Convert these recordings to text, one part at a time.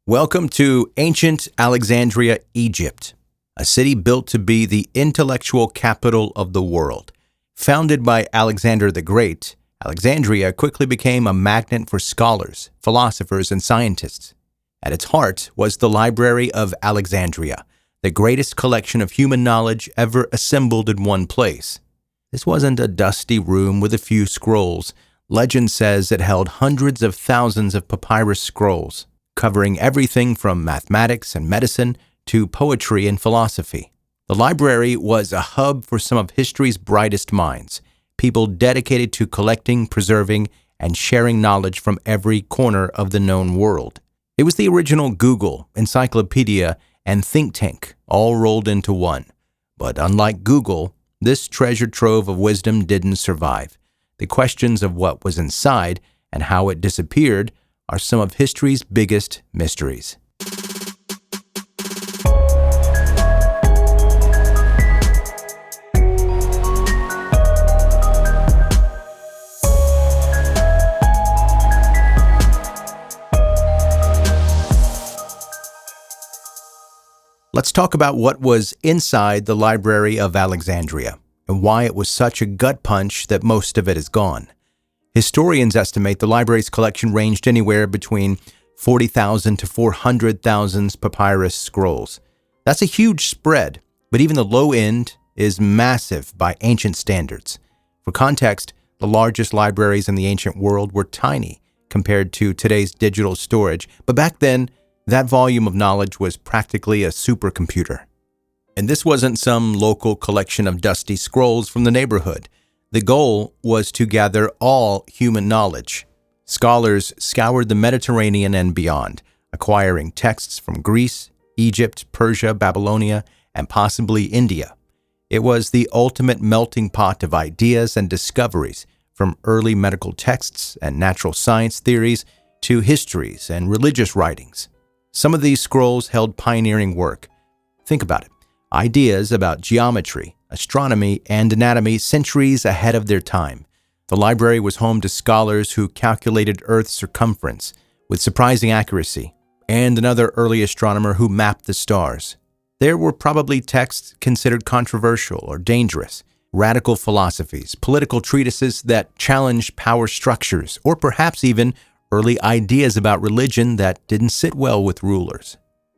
Welcome to ancient Alexandria, Egypt, a city built to be the intellectual capital of the world. Founded by Alexander the Great, Alexandria quickly became a magnet for scholars, philosophers, and scientists. At its heart was the Library of Alexandria, the greatest collection of human knowledge ever assembled in one place. This wasn't a dusty room with a few scrolls. Legend says it held hundreds of thousands of papyrus scrolls, covering everything from mathematics and medicine to poetry and philosophy. The library was a hub for some of history's brightest minds, people dedicated to collecting, preserving, and sharing knowledge from every corner of the known world. It was the original Google, encyclopedia, and think tank, all rolled into one. But unlike Google, this treasure trove of wisdom didn't survive. The questions of what was inside and how it disappeared are some of history's biggest mysteries. Let's talk about what was inside the Library of Alexandria and why it was such a gut punch that most of it is gone. Historians estimate the library's collection ranged anywhere between 40,000 to 400,000 papyrus scrolls. That's a huge spread, but even the low end is massive by ancient standards. For context, the largest libraries in the ancient world were tiny compared to today's digital storage, but back then, that volume of knowledge was practically a supercomputer. And this wasn't some local collection of dusty scrolls from the neighborhood. The goal was to gather all human knowledge. Scholars scoured the Mediterranean and beyond, acquiring texts from Greece, Egypt, Persia, Babylonia, and possibly India. It was the ultimate melting pot of ideas and discoveries, from early medical texts and natural science theories to histories and religious writings. Some of these scrolls held pioneering work. Think about it. Ideas about geometry, astronomy, and anatomy centuries ahead of their time. The library was home to scholars who calculated Earth's circumference with surprising accuracy, and another early astronomer who mapped the stars. There were probably texts considered controversial or dangerous, radical philosophies, political treatises that challenged power structures, or perhaps even early ideas about religion that didn't sit well with rulers.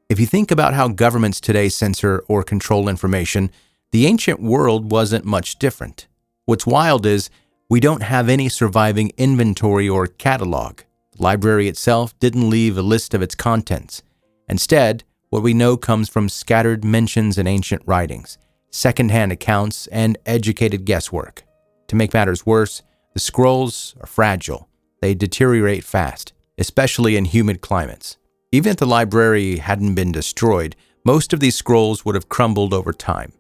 If you think about how governments today censor or control information, the ancient world wasn't much different. What's wild is we don't have any surviving inventory or catalog. The library itself didn't leave a list of its contents. Instead, what we know comes from scattered mentions in ancient writings, secondhand accounts, and educated guesswork. To make matters worse, the scrolls are fragile. They deteriorate fast, especially in humid climates. Even if the library hadn't been destroyed, most of these scrolls would have crumbled over time.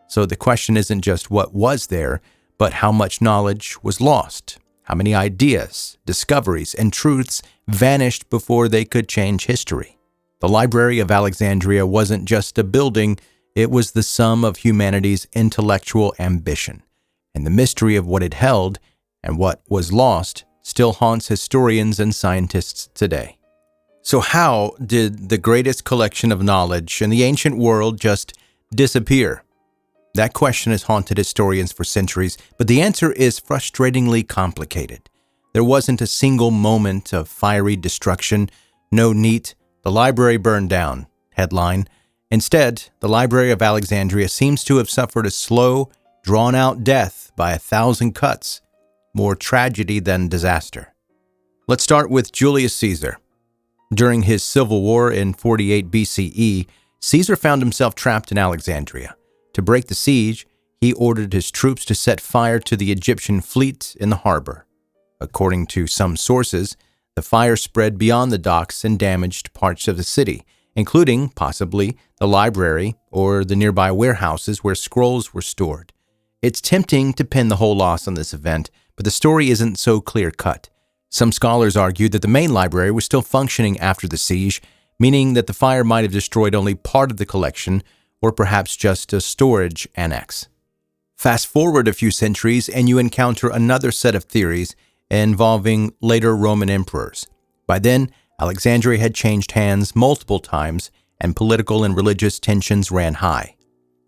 So the question isn't just what was there, but how much knowledge was lost, how many ideas, discoveries, and truths vanished before they could change history. The Library of Alexandria wasn't just a building, it was the sum of humanity's intellectual ambition. And the mystery of what it held and what was lost still haunts historians and scientists today. So how did the greatest collection of knowledge in the ancient world just disappear? That question has haunted historians for centuries, but the answer is frustratingly complicated. There wasn't a single moment of fiery destruction, no neat, "the library burned down" headline. Instead, the Library of Alexandria seems to have suffered a slow, drawn-out death by 1,000 cuts, more tragedy than disaster. Let's start with Julius Caesar. During his civil war in 48 BCE, Caesar found himself trapped in Alexandria. To break the siege, he ordered his troops to set fire to the Egyptian fleet in the harbor. According to some sources, the fire spread beyond the docks and damaged parts of the city, including, possibly, the library or the nearby warehouses where scrolls were stored. It's tempting to pin the whole loss on this event, but the story isn't so clear-cut. Some scholars argue that the main library was still functioning after the siege, meaning that the fire might have destroyed only part of the collection, or perhaps just a storage annex. Fast forward a few centuries and you encounter another set of theories involving later Roman emperors. By then, Alexandria had changed hands multiple times, and political and religious tensions ran high.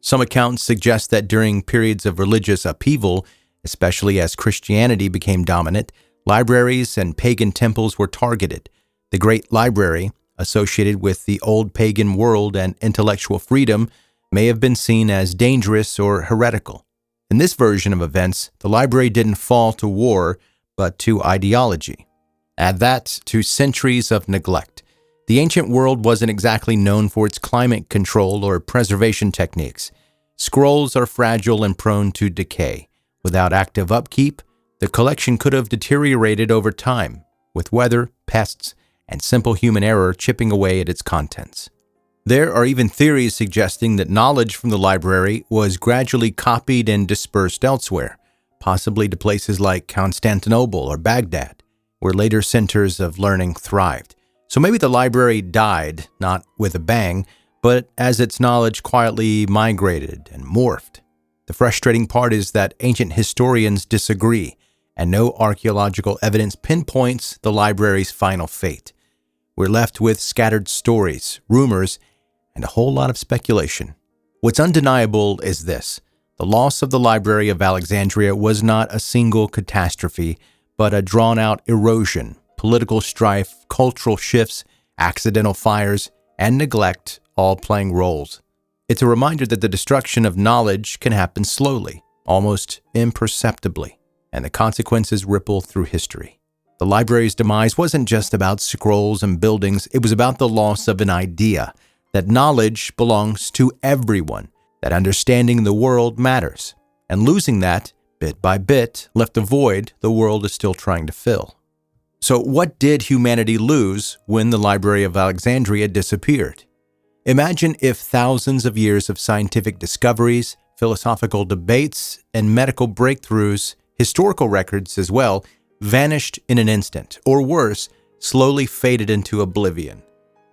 Some accounts suggest that during periods of religious upheaval, especially as Christianity became dominant, libraries and pagan temples were targeted. The Great Library, associated with the old pagan world and intellectual freedom, may have been seen as dangerous or heretical. In this version of events, the library didn't fall to war, but to ideology. Add that to centuries of neglect. The ancient world wasn't exactly known for its climate control or preservation techniques. Scrolls are fragile and prone to decay. Without active upkeep, the collection could have deteriorated over time, with weather, pests, and simple human error chipping away at its contents. There are even theories suggesting that knowledge from the library was gradually copied and dispersed elsewhere, possibly to places like Constantinople or Baghdad, where later centers of learning thrived. So maybe the library died, not with a bang, but as its knowledge quietly migrated and morphed. The frustrating part is that ancient historians disagree, and no archaeological evidence pinpoints the library's final fate. We're left with scattered stories, rumors, and a whole lot of speculation. What's undeniable is this: the loss of the Library of Alexandria was not a single catastrophe, but a drawn-out erosion, political strife, cultural shifts, accidental fires, and neglect all playing roles. It's a reminder that the destruction of knowledge can happen slowly, almost imperceptibly, and the consequences ripple through history. The library's demise wasn't just about scrolls and buildings, it was about the loss of an idea, that knowledge belongs to everyone, that understanding the world matters, and losing that, bit by bit, left a void the world is still trying to fill. So what did humanity lose when the Library of Alexandria disappeared? Imagine if thousands of years of scientific discoveries, philosophical debates, and medical breakthroughs, historical records as well, vanished in an instant, or worse, slowly faded into oblivion.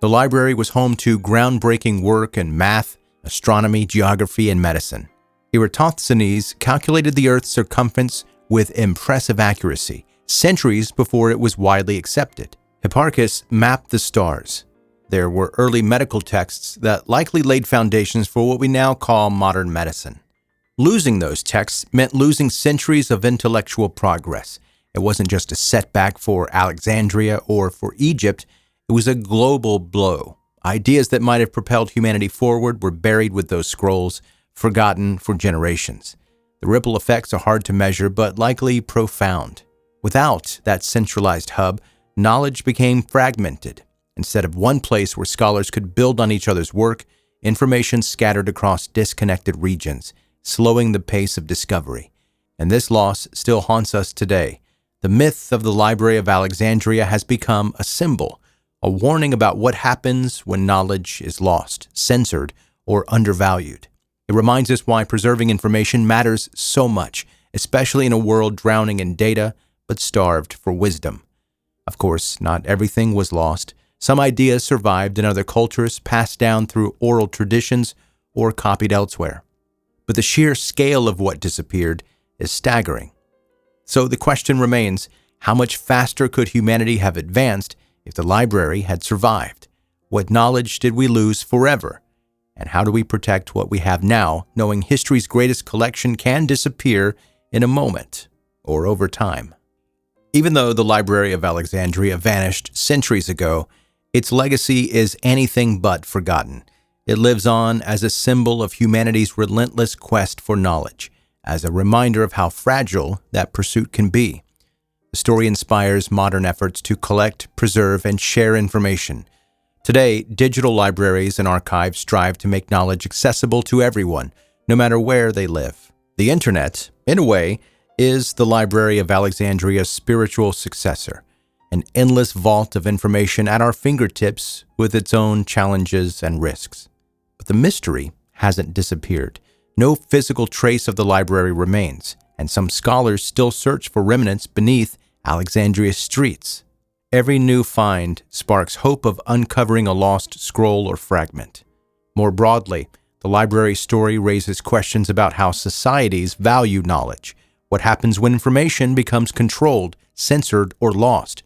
The library was home to groundbreaking work in math, astronomy, geography, and medicine. Eratosthenes calculated the Earth's circumference with impressive accuracy, centuries before it was widely accepted. Hipparchus mapped the stars. There were early medical texts that likely laid foundations for what we now call modern medicine. Losing those texts meant losing centuries of intellectual progress. It wasn't just a setback for Alexandria or for Egypt, it was a global blow. Ideas that might have propelled humanity forward were buried with those scrolls, forgotten for generations. The ripple effects are hard to measure, but likely profound. Without that centralized hub, knowledge became fragmented. Instead of one place where scholars could build on each other's work, information scattered across disconnected regions, slowing the pace of discovery. And this loss still haunts us today. The myth of the Library of Alexandria has become a symbol, a warning about what happens when knowledge is lost, censored, or undervalued. It reminds us why preserving information matters so much, especially in a world drowning in data, but starved for wisdom. Of course, not everything was lost. Some ideas survived in other cultures, passed down through oral traditions, or copied elsewhere. But the sheer scale of what disappeared is staggering. So the question remains, how much faster could humanity have advanced if the library had survived? What knowledge did we lose forever? And how do we protect what we have now, knowing history's greatest collection can disappear in a moment or over time? Even though the Library of Alexandria vanished centuries ago, its legacy is anything but forgotten. It lives on as a symbol of humanity's relentless quest for knowledge, as a reminder of how fragile that pursuit can be. The story inspires modern efforts to collect, preserve, and share information. Today, digital libraries and archives strive to make knowledge accessible to everyone, no matter where they live. The internet, in a way, is the Library of Alexandria's spiritual successor, an endless vault of information at our fingertips with its own challenges and risks. But the mystery hasn't disappeared. No physical trace of the library remains, and some scholars still search for remnants beneath Alexandria's streets. Every new find sparks hope of uncovering a lost scroll or fragment. More broadly, the library's story raises questions about how societies value knowledge. What happens when information becomes controlled, censored, or lost?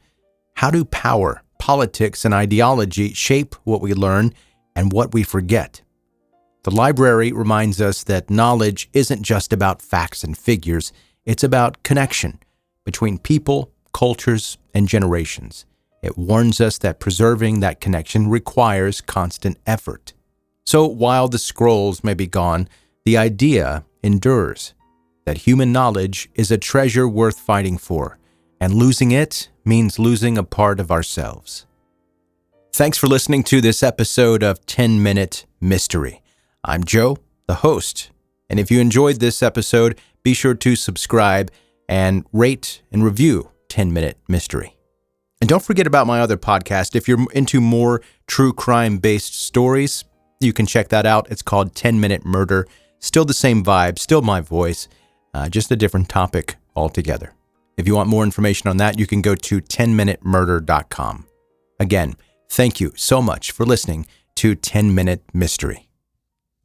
How do power, politics and ideology shape what we learn and what we forget. The library reminds us that knowledge isn't just about facts and figures, it's about connection between people, cultures, and generations. It warns us that preserving that connection requires constant effort. So while the scrolls may be gone, the idea endures that human knowledge is a treasure worth fighting for, and losing it means losing a part of ourselves. Thanks for listening to this episode of 10-Minute Mystery. I'm Joe, the host, and if you enjoyed this episode, be sure to subscribe and rate and review 10-Minute Mystery. And don't forget about my other podcast. If you're into more true crime-based stories, you can check that out. It's called 10-Minute Murder. Still the same vibe, still my voice, just a different topic altogether. If you want more information on that, you can go to 10minutemurder.com. Again, thank you so much for listening to 10-Minute Mystery.